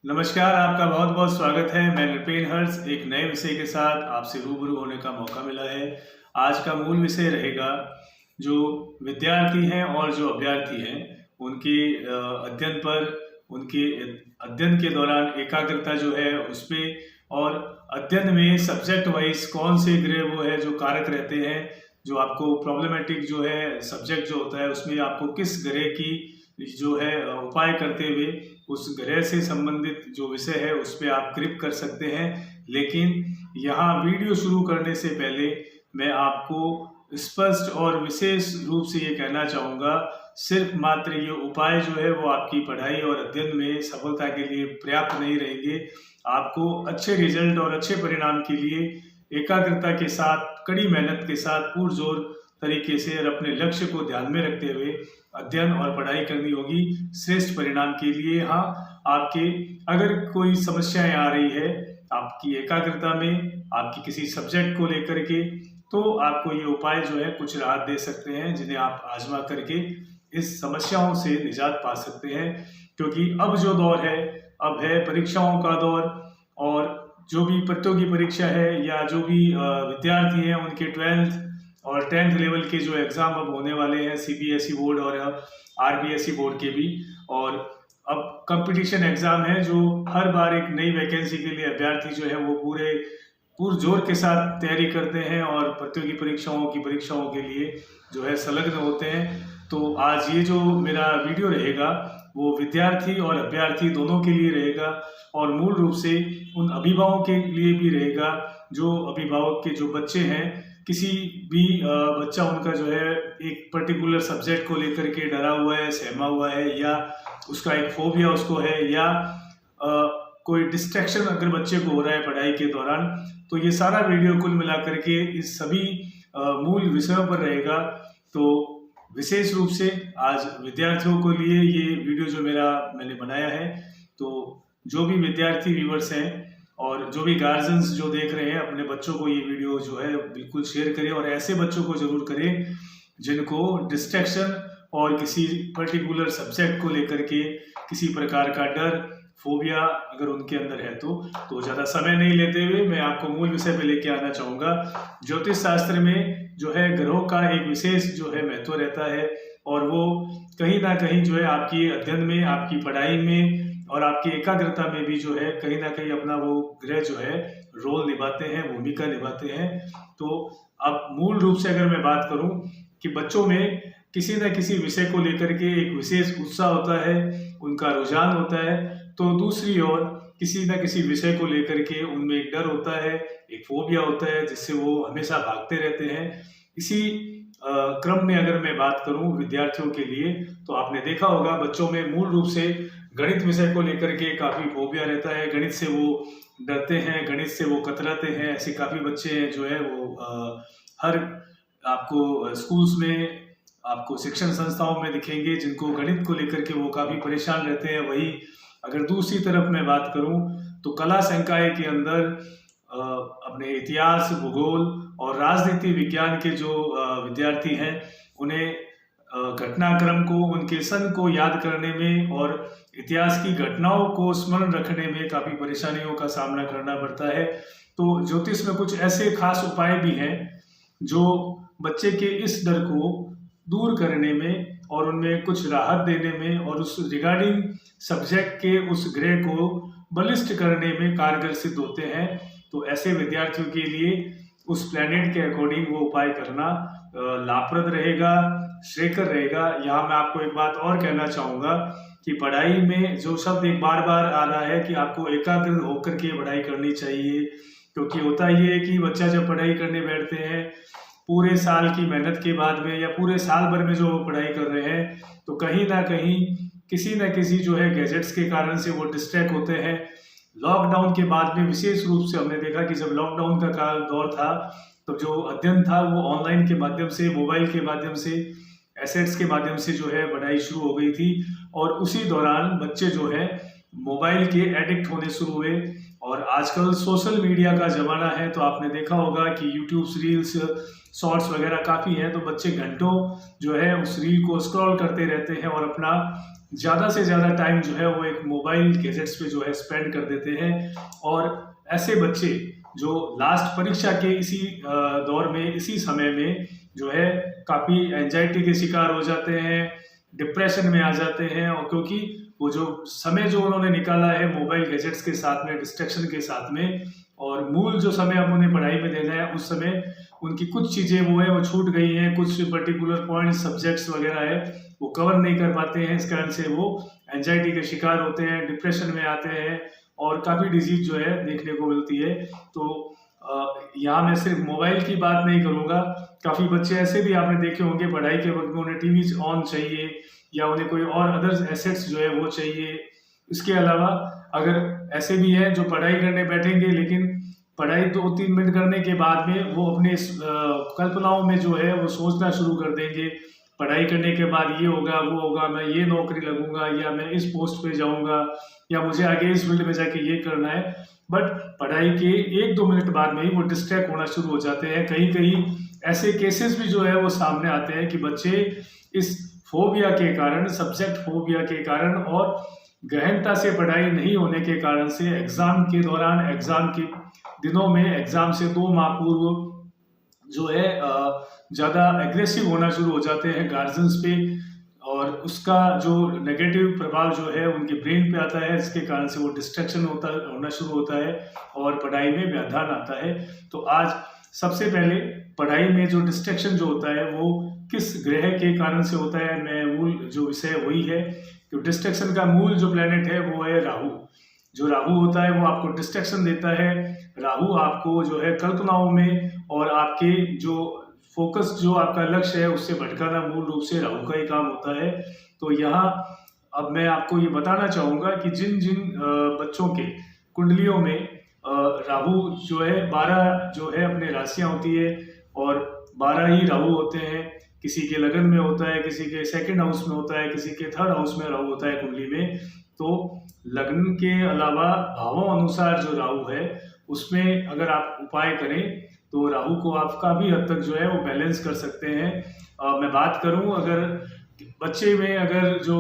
नमस्कार, आपका बहुत बहुत स्वागत है। मैं नृपेन हर्ष एक नए विषय के साथ आपसे रूबरू होने का मौका मिला है। आज का मूल विषय रहेगा जो विद्यार्थी हैं और जो अभ्यर्थी हैं उनके अध्ययन पर, उनके अध्ययन के दौरान एकाग्रता जो है उस पे, और अध्ययन में सब्जेक्ट वाइज कौन से गृह वो है जो कारक रहते हैं, जो आपको प्रॉब्लमेटिक जो है सब्जेक्ट जो होता है उसमें आपको किस ग्रह की जो है उपाय करते हुए उस ग्रह से संबंधित जो विषय है उस पर आप ग्रिप कर सकते हैं। लेकिन यहाँ वीडियो शुरू करने से पहले मैं आपको स्पष्ट और विशेष रूप से ये कहना चाहूँगा, सिर्फ मात्र ये उपाय जो है वो आपकी पढ़ाई और अध्ययन में सफलता के लिए पर्याप्त नहीं रहेंगे। आपको अच्छे रिजल्ट और अच्छे परिणाम के लिए एकाग्रता के साथ, कड़ी मेहनत के साथ, पुरजोर तरीके से और अपने लक्ष्य को ध्यान में रखते हुए अध्ययन और पढ़ाई करनी होगी श्रेष्ठ परिणाम के लिए। हाँ, आपके अगर कोई समस्याएं आ रही है आपकी एकाग्रता में, आपकी किसी सब्जेक्ट को लेकर के, तो आपको ये उपाय जो है कुछ राहत दे सकते हैं, जिन्हें आप आजमा करके इस समस्याओं से निजात पा सकते हैं। क्योंकि अब जो दौर है, अब है परीक्षाओं का दौर, और जो भी प्रतियोगी परीक्षा है या जो भी विद्यार्थी हैं उनके 12th और 10th लेवल के जो एग्ज़ाम अब होने वाले हैं, सीबीएसई बोर्ड और आरबीएसई बोर्ड के भी, और अब कंपटीशन एग्ज़ाम है जो हर बार एक नई वैकेंसी के लिए अभ्यर्थी जो है वो पुरजोर के साथ तैयारी करते हैं और प्रतियोगी परीक्षाओं के लिए जो है संलग्न होते हैं। तो आज ये जो मेरा वीडियो रहेगा वो विद्यार्थी और अभ्यर्थी दोनों के लिए रहेगा, और मूल रूप से उन अभिभावकों के लिए भी रहेगा जो अभिभावक के जो बच्चे हैं, किसी भी बच्चा उनका जो है एक पर्टिकुलर सब्जेक्ट को लेकर के डरा हुआ है, सहमा हुआ है, या उसका एक फोबिया उसको है, या कोई डिस्ट्रैक्शन अगर बच्चे को हो रहा है पढ़ाई के दौरान, तो ये सारा वीडियो कुल मिला करके इस सभी मूल विषयों पर रहेगा। तो विशेष रूप से आज विद्यार्थियों के लिए ये वीडियो जो मैंने बनाया है, तो जो भी विद्यार्थी व्यूवर्स हैं और जो भी गार्जियंस जो देख रहे हैं, अपने बच्चों को ये वीडियो जो है बिल्कुल शेयर करें, और ऐसे बच्चों को जरूर करें जिनको डिस्ट्रैक्शन और किसी पर्टिकुलर सब्जेक्ट को लेकर के किसी प्रकार का डर, फोबिया अगर उनके अंदर है तो ज़्यादा समय नहीं लेते हुए मैं आपको मूल विषय पे लेके आना चाहूँगा। ज्योतिष शास्त्र में जो है ग्रहों का एक विशेष जो है महत्व रहता है, और वो कहीं ना कहीं जो है आपकी अध्ययन में, आपकी पढ़ाई में और आपकी एकाग्रता में भी जो है कहीं ना कहीं अपना वो ग्रह जो है रोल निभाते हैं, भूमिका निभाते हैं। तो अब मूल रूप से अगर मैं बात करूं कि बच्चों में किसी न किसी विषय को लेकर के एक विशेष उत्साह होता है, उनका रुझान होता है, तो दूसरी ओर किसी न किसी विषय को लेकर के उनमें एक डर होता है, एक फोबिया होता है जिससे वो हमेशा भागते रहते हैं। इसी क्रम में अगर मैं बात करूं विद्यार्थियों के लिए, तो आपने देखा होगा बच्चों में मूल रूप से गणित विषय को लेकर के काफ़ी फोबिया रहता है, गणित से वो डरते हैं, गणित से वो कतराते हैं। ऐसे काफ़ी बच्चे हैं जो है वो हर आपको स्कूल्स में, आपको शिक्षण संस्थाओं में दिखेंगे जिनको गणित को लेकर के वो काफ़ी परेशान रहते हैं। वही अगर दूसरी तरफ मैं बात करूं तो कला संकाय के अंदर अपने इतिहास, भूगोल और राजनीति विज्ञान के जो विद्यार्थी हैं उन्हें घटनाक्रम को, उनके सन को याद करने में और इतिहास की घटनाओं को स्मरण रखने में काफ़ी परेशानियों का सामना करना पड़ता है। तो ज्योतिष में कुछ ऐसे खास उपाय भी हैं जो बच्चे के इस डर को दूर करने में और उनमें कुछ राहत देने में और उस रिगार्डिंग सब्जेक्ट के उस ग्रह को बलिष्ठ करने में कारगर सिद्ध होते हैं। तो ऐसे विद्यार्थियों के लिए उस प्लैनेट के अकॉर्डिंग वो उपाय करना लाभप्रद रहेगा, श्रेयकर रहेगा। यहाँ मैं आपको एक बात और कहना चाहूँगा कि पढ़ाई में जो शब्द एक बार बार आ रहा है कि आपको एकाग्र होकर के पढ़ाई करनी चाहिए, क्योंकि होता ये है कि बच्चा जब पढ़ाई करने बैठते हैं पूरे साल की मेहनत के बाद में या पूरे साल भर में जो पढ़ाई कर रहे हैं, तो कहीं ना कहीं किसी न किसी जो है गैजेट्स के कारण से वो डिस्ट्रैक्ट होते हैं। लॉकडाउन के बाद में विशेष रूप से हमने देखा कि जब लॉकडाउन का दौर था तो जो अध्ययन था वो ऑनलाइन के माध्यम से, मोबाइल के माध्यम से, एसेट्स के माध्यम से जो है पढ़ाई शुरू हो गई थी, और उसी दौरान बच्चे जो है मोबाइल के एडिक्ट होने शुरू हुए और आजकल सोशल मीडिया का ज़माना है, तो आपने देखा होगा कि यूट्यूब रील्स, शॉर्ट्स वगैरह काफ़ी हैं, तो बच्चे घंटों जो है उस रील को स्क्रॉल करते रहते हैं और अपना ज़्यादा से ज़्यादा टाइम जो है वो एक मोबाइल गैजेट्स पे जो है स्पेंड कर देते हैं। और ऐसे बच्चे जो लास्ट परीक्षा के इसी दौर में, इसी समय में जो है काफ़ी एंजाइटी के शिकार हो जाते हैं, डिप्रेशन में आ जाते हैं। और क्योंकि वो जो समय जो उन्होंने निकाला है मोबाइल गैजेट्स के साथ में, डिस्ट्रैक्शन के साथ में, और मूल जो समय अब उन्हें पढ़ाई में देना है, उस समय उनकी कुछ चीज़ें वो है वो छूट गई हैं, कुछ पर्टिकुलर पॉइंट्स, सब्जेक्ट्स वगैरह है वो कवर नहीं कर पाते हैं। इस कारण से वो एंजाइटी के शिकार होते हैं, डिप्रेशन में आते हैं और काफ़ी डिजीज जो है देखने को मिलती है। तो यहाँ मैं सिर्फ मोबाइल की बात नहीं करूँगा, काफ़ी बच्चे ऐसे भी आपने देखे होंगे पढ़ाई के वक्त में उन्हें टीवी ऑन चाहिए या उन्हें कोई और अदर एसेट्स जो है वो चाहिए। इसके अलावा अगर ऐसे भी हैं जो पढ़ाई करने बैठेंगे, लेकिन पढ़ाई 2-3 मिनट करने के बाद में वो अपने कल्पनाओं में जो है वो सोचना शुरू कर देंगे, पढ़ाई करने के बाद ये होगा, वो होगा, मैं ये नौकरी लगूंगा या मैं इस पोस्ट पे जाऊंगा या मुझे आगे इस फील्ड में जाके ये करना है। बट पढ़ाई के 1-2 मिनट बाद में ही वो डिस्ट्रैक्ट होना शुरू हो जाते हैं। कहीं कहीं ऐसे केसेस भी जो है वो सामने आते हैं कि बच्चे इस फोबिया के कारण, सब्जेक्ट फोबिया के कारण और गहनता से पढ़ाई नहीं होने के कारण से एग्जाम के दौरान, एग्जाम के दिनों में, एग्जाम से 2 माह पूर्व जो है ज़्यादा एग्रेसिव होना शुरू हो जाते हैं गार्जियंस पे, और उसका जो नेगेटिव प्रभाव जो है उनके ब्रेन पे आता है, जिसके कारण से वो डिस्ट्रैक्शन होना शुरू होता है और पढ़ाई में व्यवधान आता है। तो आज सबसे पहले पढ़ाई में जो डिस्ट्रैक्शन जो होता है वो किस ग्रह के कारण से होता है, मैं मूल जो विषय वही है। तो डिस्ट्रैक्शन का मूल जो प्लेनेट है वो है राहु। जो राहु होता है वो आपको डिस्ट्रैक्शन देता है। राहु आपको जो है कल्पनाओं में और आपके जो फोकस, जो आपका लक्ष्य है, उससे भटकाना मूल रूप से राहु का ही काम होता है। तो यहाँ अब मैं आपको ये बताना चाहूँगा कि जिन जिन बच्चों के कुंडलियों में राहु जो है 12 जो है अपने राशियाँ होती है और 12 ही राहु होते हैं। किसी के लगन में होता है, किसी के सेकंड हाउस में होता है, किसी के थर्ड हाउस में राहु होता है कुंडली में। तो लग्न के अलावा भावों अनुसार जो राहु है उसमें अगर आप उपाय करें तो राहु को आप काफ़ी हद तक जो है वो बैलेंस कर सकते हैं। मैं बात करूं, अगर बच्चे में अगर जो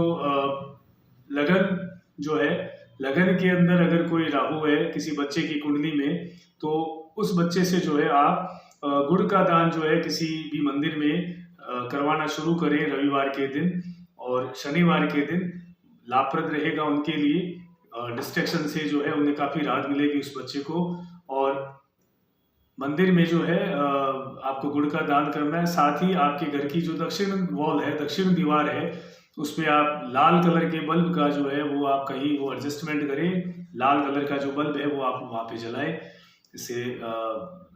लगन जो है, लगन के अंदर अगर कोई राहु है किसी बच्चे की कुंडली में, तो उस बच्चे से जो है आप गुड़ का दान जो है किसी भी मंदिर में करवाना शुरू करें रविवार के दिन और शनिवार के दिन। लाभप्रद रहेगा उनके लिए, डिस्ट्रैक्शन से जो है उन्हें काफ़ी राहत मिलेगी उस बच्चे को। और मंदिर में जो है आपको गुड़ का दान करना है। साथ ही आपके घर की जो दक्षिण वॉल है, दक्षिण दीवार है, उसमें आप लाल कलर के बल्ब का जो है वो आप कहीं वो एडजस्टमेंट करें, लाल कलर का जो बल्ब है वो आप वहाँ पे जलाएं। इससे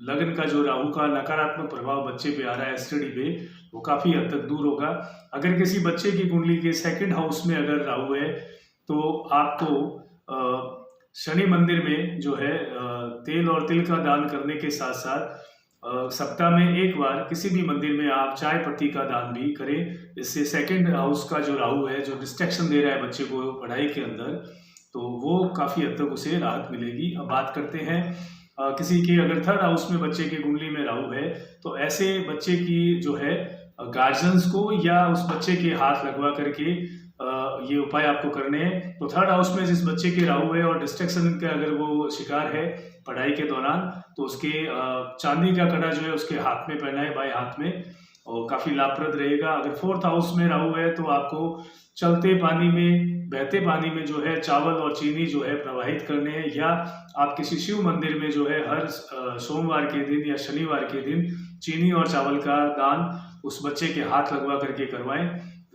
लगन का जो राहु का नकारात्मक प्रभाव बच्चे पे आ रहा है, स्टडी पे, वो काफ़ी हद तक दूर होगा। अगर किसी बच्चे की कुंडली के सेकंड हाउस में अगर राहु है तो आपको शनि मंदिर में जो है तेल और तिल का दान करने के साथ साथ सप्ताह में एक बार किसी भी मंदिर में आप चाय पत्ती का दान भी करें। इससे सेकंड हाउस का जो राहु है, जो डिस्ट्रैक्शन दे रहा है बच्चे को पढ़ाई के अंदर, तो वो काफ़ी हद तक उसे राहत मिलेगी। अब बात करते हैं किसी के अगर थर्ड हाउस में बच्चे की कुंडली में राहु है, तो ऐसे बच्चे की जो है गार्जियंस को या उस बच्चे के हाथ लगवा करके ये उपाय आपको करने हैं। तो थर्ड हाउस में जिस बच्चे के राहु है और डिस्ट्रैक्शन का अगर वो शिकार है पढ़ाई के दौरान, तो उसके चांदी का कड़ा जो है उसके हाथ में पहना है, बाएं हाथ में, और काफ़ी लाभप्रद रहेगा। अगर फोर्थ हाउस में राहु है तो आपको चलते पानी में, बहते पानी में जो है चावल और चीनी जो है प्रवाहित करने हैं, या आप किसी शिव मंदिर में जो है हर सोमवार के दिन या शनिवार के दिन चीनी और चावल का दान उस बच्चे के हाथ लगवा करके करवाएं।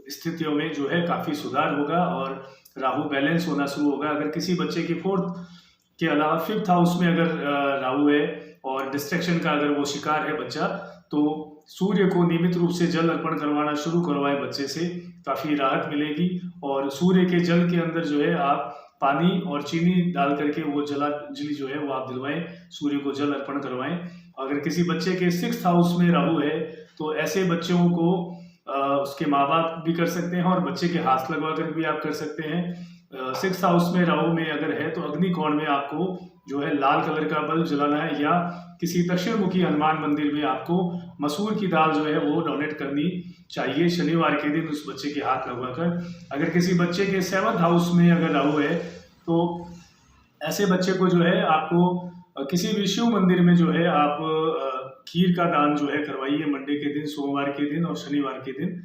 स्थितियों में जो है काफ़ी सुधार होगा और राहु बैलेंस होना शुरू होगा। अगर किसी बच्चे की फोर्थ के अलावा फिफ्थ हाउस में अगर राहु है और डिस्ट्रैक्शन का अगर वो शिकार है बच्चा, तो सूर्य को नियमित रूप से जल अर्पण करवाना शुरू करवाएं बच्चे से, काफ़ी राहत मिलेगी। और सूर्य के जल के अंदर जो है आप पानी और चीनी डाल करके वो जलांजलि जो है वो आप दिलवाएं, सूर्य को जल अर्पण करवाएं। अगर किसी बच्चे के सिक्स्थ हाउस में राहु है तो ऐसे बच्चों को उसके माँ बाप भी कर सकते हैं और बच्चे के हाथ लगवा कर भी आप कर सकते हैं। सिक्स्थ हाउस में राहु में अगर है तो अग्निकोण में आपको जो है लाल कलर का बल्ब जलाना है, या किसी दक्षिण मुखी हनुमान मंदिर में आपको मसूर की दाल जो है वो डोनेट करनी चाहिए शनिवार के दिन उस बच्चे के हाथ लगवाकर। अगर किसी बच्चे के 7th हाउस में अगर राहु है तो ऐसे बच्चे को जो है आपको किसी भी शिव मंदिर में जो है आप खीर का दान जो है करवाइए मंडे के दिन, सोमवार के दिन और शनिवार के दिन।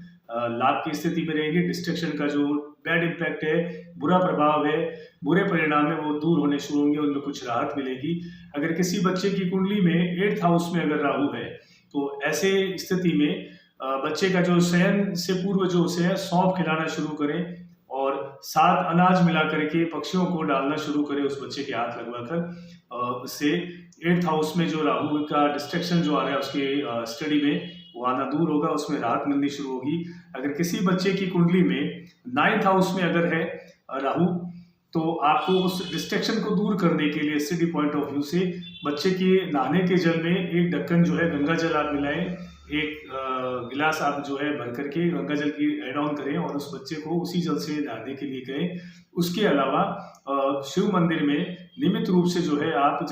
लाभ की स्थिति में रहेंगे। डिस्ट्रैक्शन का जो बैड इम्पैक्ट है, बुरा प्रभाव है, बुरे परिणाम है, वो दूर होने शुरू होंगे, उनमें कुछ राहत मिलेगी। अगर किसी बच्चे की कुंडली में 8th हाउस में अगर राहु है तो ऐसे स्थिति में बच्चे का जो शयन से पूर्व जो उसे है सौंफ खिलाना शुरू करें और साथ अनाज मिला करके पक्षियों को डालना शुरू करें उस बच्चे के हाथ लगवाकर। उससे 8th हाउस में जो राहु का डिस्ट्रैक्शन जो आ रहा है उसके स्टडी में वो आना दूर होगा, उसमें राहत मिलनी शुरू होगी। अगर किसी बच्चे की कुंडली में 9th हाउस में अगर है राहु तो आपको उस डिस्ट्रैक्शन को दूर करने के लिए स्टडी पॉइंट ऑफ व्यू से बच्चे के नहाने के जल में एक ढक्कन जो है गंगा जल आप मिलाएं, एक गिलास आप जो है भर करके गंगा जल की एड ऑन करें और उस बच्चे को उसी जल से नहाने के लिए कहें। उसके अलावा शिव मंदिर में नियमित रूप से जो है आप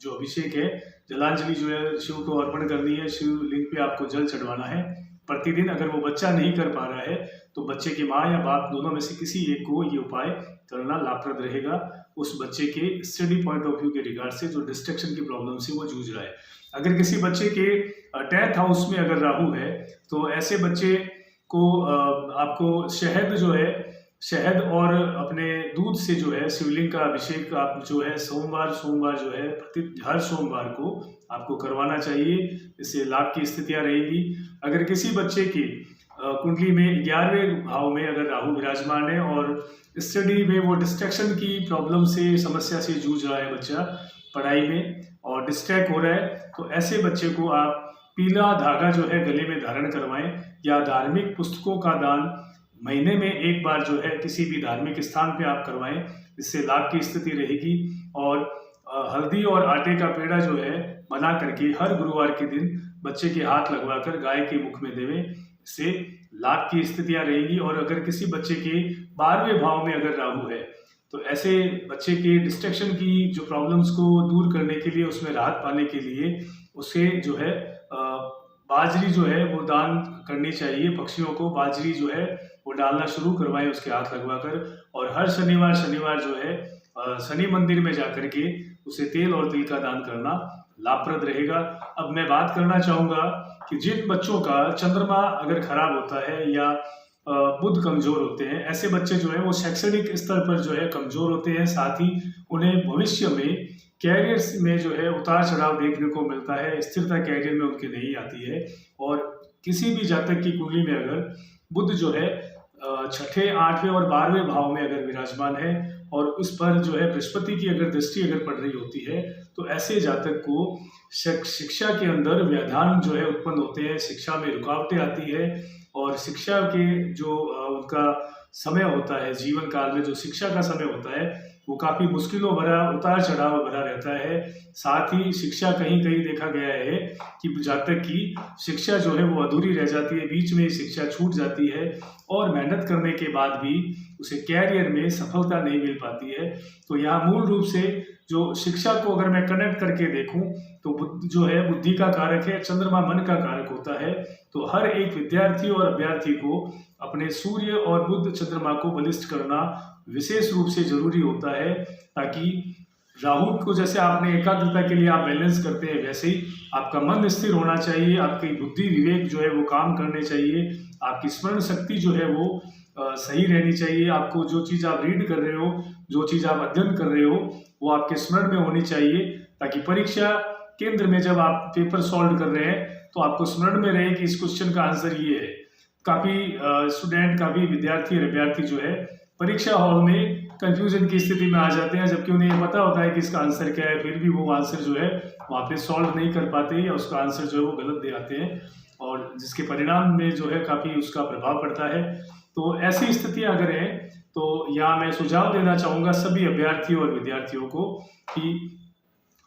जो अभिषेक है, जलांजलि जो है शिव को अर्पण करनी है, शिव लिंग पे आपको जल चढ़वाना है प्रतिदिन। अगर वो बच्चा नहीं कर पा रहा है तो बच्चे की माँ या बाप दोनों में से किसी एक को ये उपाय करना लाभप्रद रहेगा उस बच्चे के स्टडी पॉइंट ऑफ व्यू के रिगार्ड से जो डिस्ट्रैक्शन की प्रॉब्लम से वो जूझ रहा है। अगर किसी बच्चे के 10th हाउस में अगर राहु है तो ऐसे बच्चे को आपको शहद और अपने दूध से जो है शिवलिंग का अभिषेक आप जो है सोमवार जो है हर सोमवार को आपको करवाना चाहिए। इससे लाभ की स्थितियां रहेगी। अगर किसी बच्चे की कुंडली में 11वें भाव में अगर राहु विराजमान है और स्टडी में वो डिस्ट्रैक्शन की प्रॉब्लम से समस्या से जूझ रहा है बच्चा पढ़ाई में और डिस्ट्रैक्ट हो रहा है, तो ऐसे बच्चे को आप पीला धागा जो है गले में धारण करवाएं या धार्मिक पुस्तकों का दान महीने में एक बार जो है किसी भी धार्मिक स्थान पे आप करवाएं। इससे लाभ की स्थिति रहेगी। और हल्दी और आटे का पेड़ा जो है बना करके हर गुरुवार के दिन बच्चे के हाथ लगवाकर गाय के मुख में देवें। इससे लाभ की स्थितियां रहेंगी। और अगर किसी बच्चे के 12वें भाव में अगर राहु है तो ऐसे बच्चे के डिस्ट्रैक्शन की जो प्रॉब्लम्स को दूर करने के लिए, उसमें राहत पाने के लिए उसे जो है बाजरी जो है वो दान करनी चाहिए। पक्षियों को बाजरी जो है वो डालना शुरू करवाएं उसके हाथ लगवाकर। और हर शनिवार जो है शनि मंदिर में जाकर के उसे तेल और तिल का दान करना लाभप्रद रहेगा। अब मैं बात करना चाहूँगा कि जिन बच्चों का चंद्रमा अगर खराब होता है या बुध कमजोर होते हैं, ऐसे बच्चे जो है वो शैक्षणिक स्तर पर जो है कमजोर होते हैं। साथ ही उन्हें भविष्य में कैरियर में जो है उतार चढ़ाव देखने को मिलता है, स्थिरता कैरियर में उनके नहीं आती है। और किसी भी जातक की कुंडली में अगर बुध जो है 6ठे, 8वें और 12वें भाव में अगर विराजमान है और उस पर जो है बृहस्पति की अगर दृष्टि अगर पड़ रही होती है तो ऐसे जातक को शिक्षा के अंदर व्यवधान जो है उत्पन्न होते हैं, शिक्षा में रुकावटें आती है। और शिक्षा के जो उनका समय होता है, जीवन काल में जो शिक्षा का समय होता है वो काफ़ी मुश्किलों भरा, उतार चढ़ाव भरा रहता है। साथ ही शिक्षा कहीं कहीं देखा गया है कि जातक की शिक्षा जो है वो अधूरी रह जाती है, बीच में शिक्षा छूट जाती है और मेहनत करने के बाद भी उसे कैरियर में सफलता नहीं मिल पाती है। तो यहाँ मूल रूप से जो शिक्षा को अगर मैं कनेक्ट करके देखूं तो बुद्ध जो है बुद्धि का कारक है, चंद्रमा मन का कारक होता है। तो हर एक विद्यार्थी और अभ्यर्थी को अपने सूर्य और बुध चंद्रमा को बलिष्ठ करना विशेष रूप से जरूरी होता है, ताकि राहु को जैसे आपने एकाग्रता के लिए आप बैलेंस करते हैं वैसे ही आपका मन स्थिर होना चाहिए, आपकी बुद्धि विवेक जो है वो काम करने चाहिए, आपकी स्मरण शक्ति जो है वो सही रहनी चाहिए। आपको जो चीज़ आप रीड कर रहे हो, जो चीज़ आप अध्ययन कर रहे हो वो आपके स्मरण में होनी चाहिए, ताकि परीक्षा केंद्र में जब आप पेपर सॉल्व कर रहे हैं तो आपको स्मरण में रहे कि इस क्वेश्चन का आंसर ये है। काफ़ी स्टूडेंट, काफ़ी विद्यार्थी और अभ्यर्थी जो है परीक्षा हॉल में कंफ्यूजन की स्थिति में आ जाते हैं, जबकि उन्हें ये पता होता है कि इसका आंसर क्या है, फिर भी वो आंसर जो है वहाँ पे सॉल्व नहीं कर पाते या उसका आंसर जो है वो गलत दे आते हैं, और जिसके परिणाम में जो है काफ़ी उसका प्रभाव पड़ता है। तो ऐसी स्थितियाँ अगर हैं तो यहाँ मैं सुझाव देना चाहूँगा सभी अभ्यर्थियों और विद्यार्थियों को कि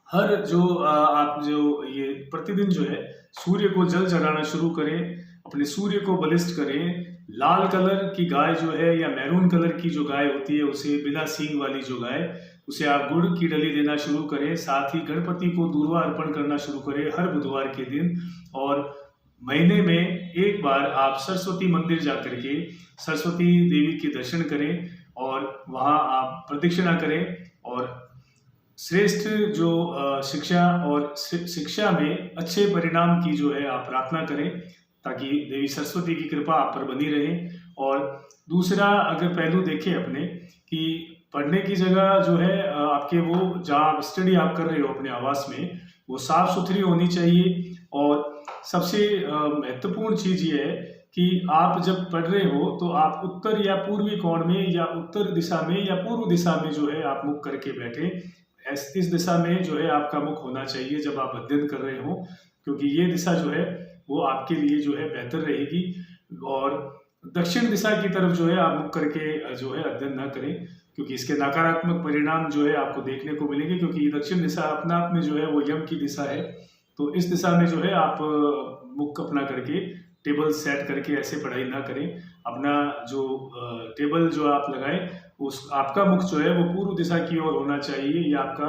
हर जो आप जो ये प्रतिदिन जो है सूर्य को जल चढ़ाना शुरू करें, अपने सूर्य को बलिष्ठ करें, लाल कलर की गाय जो है या मैरून कलर की जो गाय होती है, उसे बिना सींग वाली जो गाय, उसे आप गुड़ की डली देना शुरू करें। साथ ही गणपति को दूर्वा अर्पण करना शुरू करें हर बुधवार के दिन। और महीने में एक बार आप सरस्वती मंदिर जाकर के सरस्वती देवी के दर्शन करें और वहाँ आप प्रदक्षिणा करें। और श्रेष्ठ जो शिक्षा में अच्छे परिणाम की जो है आप प्रार्थना करें, ताकि देवी सरस्वती की कृपा आप पर बनी रहे। और दूसरा अगर पहलू देखें अपने, कि पढ़ने की जगह जो है आपके वो जहाँ आप स्टडी आप कर रहे हो अपने आवास में, वो साफ सुथरी होनी चाहिए। और सबसे महत्वपूर्ण चीज़ ये है कि आप जब पढ़ रहे हो तो आप उत्तर या पूर्वी कोण में या उत्तर दिशा में या पूर्व दिशा में जो है आप मुख करके बैठे। इस दिशा में जो है आपका मुख होना चाहिए जब आप अध्ययन कर रहे हो, क्योंकि ये दिशा जो है वो आपके लिए जो है बेहतर रहेगी। और दक्षिण दिशा की तरफ जो है आप मुख करके जो है अध्ययन ना करें, क्योंकि इसके नकारात्मक परिणाम जो है आपको देखने को मिलेंगे। क्योंकि दक्षिण दिशा अपने आप में जो है वो यम की दिशा है, तो इस दिशा में जो है आप मुख अपना करके टेबल सेट करके ऐसे पढ़ाई ना करें। अपना जो टेबल जो आप लगाएं, उस आपका मुख जो है वो पूर्व दिशा की ओर होना चाहिए, या आपका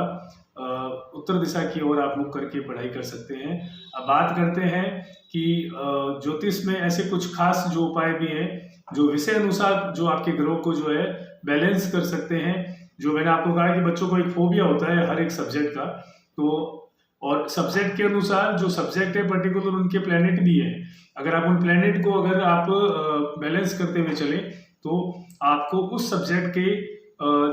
उत्तर दिशा की ओर आप मुख करके पढ़ाई कर सकते हैं। अब बात करते हैं कि ज्योतिष में ऐसे कुछ खास जो उपाय भी हैं जो विषय अनुसार जो आपके ग्रह को जो है बैलेंस कर सकते हैं। जो मैंने आपको कहा कि बच्चों को एक फोबिया होता है हर एक सब्जेक्ट का, तो और सब्जेक्ट के अनुसार जो सब्जेक्ट है पर्टिकुलर उनके प्लेनेट भी है। अगर आप उन प्लेनेट को अगर आप बैलेंस करते हुए चले तो आपको उस सब्जेक्ट के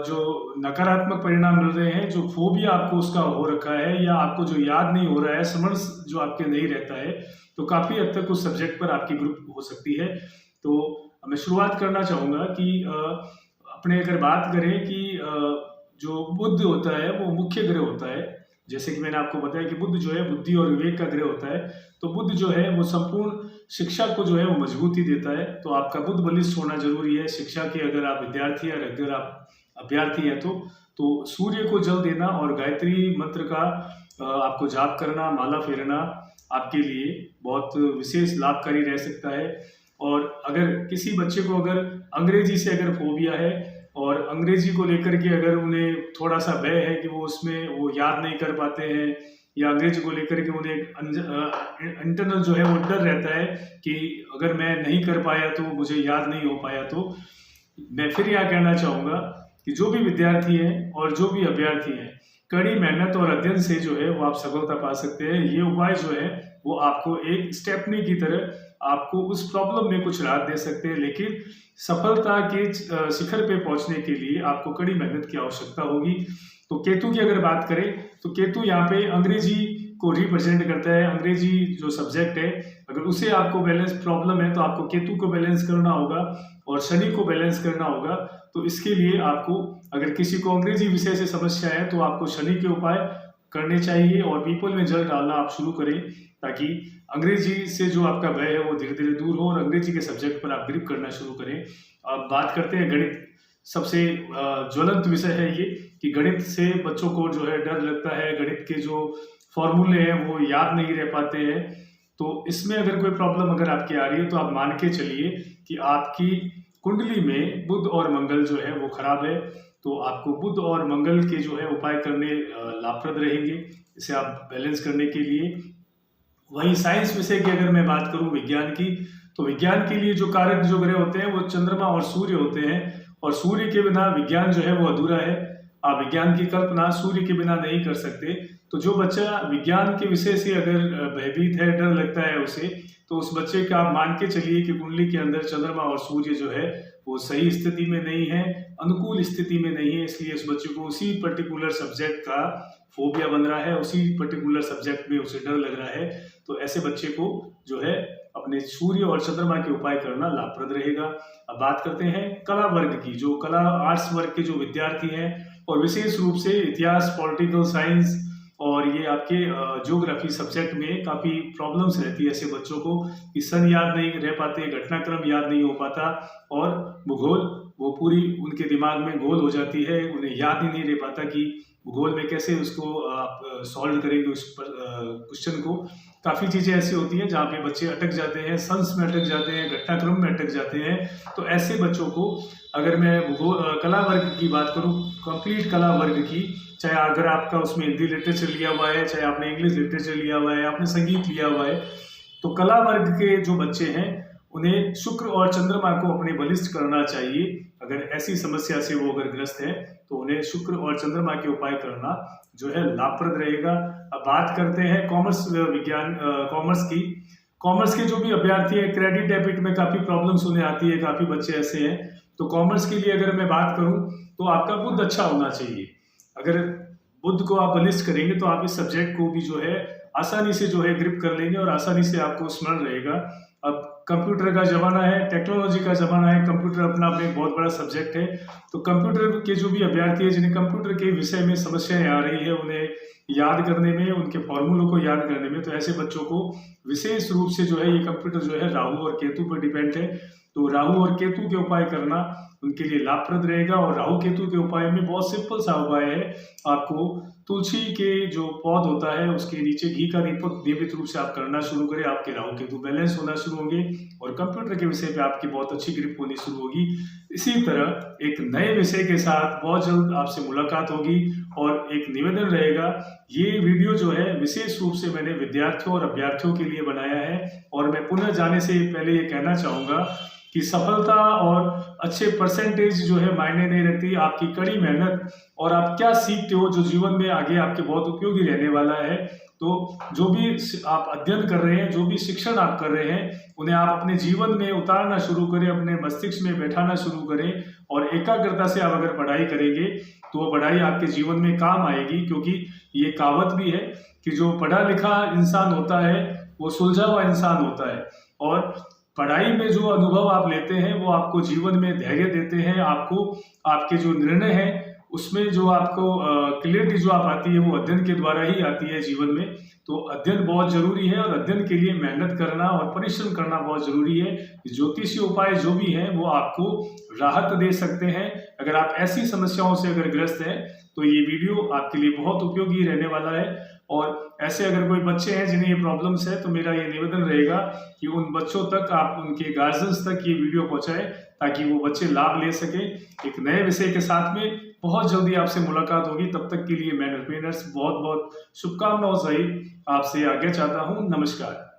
जो नकारात्मक परिणाम मिल रहे हैं, जो फोबिया आपको उसका हो रखा है या आपको जो याद नहीं हो रहा है, समझ जो आपके नहीं रहता है, तो काफ़ी हद तक उस सब्जेक्ट पर आपकी ग्रुप हो सकती है। तो मैं शुरुआत करना चाहूँगा कि अपने अगर बात करें कि जो बुध होता है वो मुख्य ग्रह होता है। जैसे कि मैंने आपको बताया कि बुध जो है बुद्धि और विवेक का ग्रह होता है, तो बुध जो है वो संपूर्ण शिक्षा को जो है वो मजबूती देता है। तो आपका बुध बलिष्ठ होना जरूरी है शिक्षा के, अगर आप विद्यार्थी हैं, अगर आप अभ्यर्थी हैं तो सूर्य को जल देना और गायत्री मंत्र का आपको जाप करना, माला फेरना आपके लिए बहुत विशेष लाभकारी रह सकता है। और अगर किसी बच्चे को अगर अंग्रेजी से अगर फोबिया है और अंग्रेजी को लेकर के अगर उन्हें थोड़ा सा भय है कि वो उसमें वो याद नहीं कर पाते हैं, या अंग्रेजी को लेकर के उन्हें इंटरनल जो है वो डर रहता है कि अगर मैं नहीं कर पाया तो मुझे याद नहीं हो पाया, तो मैं फिर यह कहना चाहूँगा कि जो भी विद्यार्थी हैं और जो भी अभ्यर्थी हैं, कड़ी मेहनत और अध्ययन से जो है वो आप सफलता पा सकते हैं। ये उपाय जो है वो आपको एक स्टेपनी की तरह आपको उस प्रॉब्लम में कुछ राहत दे सकते हैं, लेकिन सफलता के शिखर पे पहुंचने के लिए आपको कड़ी मेहनत की आवश्यकता होगी। तो केतु की अगर बात करें तो केतु यहाँ पे अंग्रेजी को रिप्रेजेंट करता है। अंग्रेजी जो सब्जेक्ट है, अगर उसे आपको बैलेंस प्रॉब्लम है तो आपको केतु को बैलेंस करना होगा और शनि को बैलेंस करना होगा। तो इसके लिए आपको अगर किसी को अंग्रेजी विषय से समस्या है तो आपको शनि के उपाय करने चाहिए और पीपल में जल डालना आप शुरू करें, ताकि अंग्रेजी से जो आपका भय है वो धीरे धीरे दूर हो और अंग्रेजी के सब्जेक्ट पर आप ग्रिप करना शुरू करें। अब बात करते हैं गणित। सबसे ज्वलंत विषय है ये कि गणित से बच्चों को जो है डर लगता है, गणित के जो फॉर्मूले हैं वो याद नहीं रह पाते हैं। तो इसमें अगर कोई प्रॉब्लम अगर आपकी आ रही है तो आप मान के चलिए कि आपकी कुंडली में बुध और मंगल जो है वो खराब है। तो आपको बुध और मंगल के जो है उपाय करने लाभप्रद रहेंगे इसे आप बैलेंस करने के लिए। वहीं साइंस विषय की अगर मैं बात करूं विज्ञान की, तो विज्ञान के लिए जो कारक जो ग्रह होते हैं वो चंद्रमा और सूर्य होते हैं, और सूर्य के बिना विज्ञान जो है वो अधूरा है। आप विज्ञान की कल्पना सूर्य के बिना नहीं कर सकते। तो जो बच्चा विज्ञान के विषय से अगर भयभीत है, डर लगता है उसे, तो उस बच्चे का आप मान के चलिए कि कुंडली के अंदर चंद्रमा और सूर्य जो है वो सही स्थिति में नहीं है, अनुकूल स्थिति में नहीं है। इसलिए उस बच्चे को उसी पर्टिकुलर सब्जेक्ट का फोबिया बन रहा है, उसी पर्टिकुलर सब्जेक्ट में उसे डर लग रहा है। तो ऐसे बच्चे को जो है अपने सूर्य और चंद्रमा के उपाय करना लाभप्रद रहेगा। अब बात करते हैं कला वर्ग की। जो कला आर्ट्स वर्ग के जो विद्यार्थी हैं और विशेष रूप से इतिहास, पॉलिटिकल साइंस और ये आपके ज्योग्राफी सब्जेक्ट में काफ़ी प्रॉब्लम्स रहती है ऐसे बच्चों को कि सन याद नहीं रह पाते, घटनाक्रम याद नहीं हो पाता और भूगोल वो पूरी उनके दिमाग में गोल हो जाती है, उन्हें याद ही नहीं रह पाता कि भूगोल में कैसे उसको आप सॉल्व करेंगे उस क्वेश्चन को। काफ़ी चीज़ें ऐसी होती हैं जहाँ पे बच्चे अटक जाते हैं, सन्स में अटक जाते हैं, घटनाक्रम में अटक जाते हैं। तो ऐसे बच्चों को अगर मैं कला वर्ग की बात करूँ, कंप्लीट कला वर्ग की, चाहे अगर आपका उसमें हिंदी लिटरेचर लिया हुआ है, चाहे आपने इंग्लिश लिटरेचर लिया हुआ है, आपने संगीत लिया हुआ है, तो कला वर्ग के जो बच्चे हैं उन्हें शुक्र और चंद्रमा को अपने बलिष्ठ करना चाहिए। अगर ऐसी समस्या से वो अगर ग्रस्त है तो उन्हें शुक्र और चंद्रमा के उपाय करना जो है लाभप्रद रहेगा। अब बात करते हैं कॉमर्स कॉमर्स की। कॉमर्स के जो भी अभ्यर्थी है, क्रेडिट डेबिट में काफ़ी प्रॉब्लम्स उन्हें आती है, काफ़ी बच्चे ऐसे हैं। तो कॉमर्स के लिए अगर मैं बात करूं तो आपका बुद्ध अच्छा होना चाहिए। अगर बुद्ध को आप बलिष्ठ करेंगे तो आप इस सब्जेक्ट को भी जो है आसानी से जो है ग्रिप कर लेंगे और आसानी से आपको स्मरण रहेगा। अब कंप्यूटर का ज़माना है, टेक्नोलॉजी का ज़माना है, कंप्यूटर अपना आप एक बहुत बड़ा सब्जेक्ट है। तो कंप्यूटर के जो भी अभ्यर्थी है जिन्हें कंप्यूटर के विषय में समस्याएं आ रही है, उन्हें याद करने में, उनके फॉर्मूलों को याद करने में, तो ऐसे बच्चों को विशेष रूप से जो है ये कंप्यूटर जो है राहु और केतु पर डिपेंड है। तो राहु और केतु के उपाय करना उनके लिए लाभप्रद रहेगा। और राहु केतु के उपाय में बहुत सिंपल सा उपाय है, आपको तुलसी के जो पौध होता है उसके नीचे घी का दीपक नियमित रूप से आप करना शुरू करें, आपके राहु केतु बैलेंस होना शुरू होंगे और कंप्यूटर के विषय पे आपकी बहुत अच्छी ग्रिप होनी शुरू होगी। इसी तरह एक नए विषय के साथ बहुत जल्द आपसे मुलाकात होगी। और एक निवेदन रहेगा, ये वीडियो जो है विशेष रूप से मैंने विद्यार्थियों और अभ्यर्थियों के लिए बनाया है। और मैं पुनः जाने से पहले ये कहना चाहूँगा कि सफलता और अच्छे परसेंटेज जो है मायने नहीं रखती, आपकी कड़ी मेहनत और आप क्या सीखते हो जो जीवन में आगे आपके बहुत उपयोगी रहने वाला है। तो जो भी आप अध्ययन कर रहे हैं, जो भी शिक्षण आप कर रहे हैं, उन्हें आप अपने जीवन में उतारना शुरू करें, अपने मस्तिष्क में बैठाना शुरू करें और एकाग्रता से आप अगर पढ़ाई करेंगे तो वो पढ़ाई आपके जीवन में काम आएगी। क्योंकि ये कहावत भी है कि जो पढ़ा लिखा इंसान होता है वो सुलझा हुआ इंसान होता है। और पढ़ाई में जो अनुभव आप लेते हैं वो आपको जीवन में धैर्य देते हैं, आपको आपके जो निर्णय हैं उसमें जो आपको क्लियरिटी जो आप आती है वो अध्ययन के द्वारा ही आती है जीवन में। तो अध्ययन बहुत जरूरी है और अध्ययन के लिए मेहनत करना और परिश्रम करना बहुत जरूरी है। ज्योतिषीय उपाय जो भी हैं वो आपको राहत दे सकते हैं। अगर आप ऐसी समस्याओं से अगर ग्रस्त हैं तो ये वीडियो आपके लिए बहुत उपयोगी रहने वाला है। और ऐसे अगर कोई बच्चे हैं जिन्हें ये प्रॉब्लम्स है तो मेरा ये निवेदन रहेगा कि उन बच्चों तक आप उनके गार्जियंस तक ये वीडियो पहुंचाएं ताकि वो बच्चे लाभ ले सकें। एक नए विषय के साथ में बहुत जल्दी आपसे मुलाकात होगी। तब तक के लिए मैं नरपेन हर्ष बहुत बहुत शुभकामनाओं सहित आपसे आज्ञा चाहता हूँ। नमस्कार।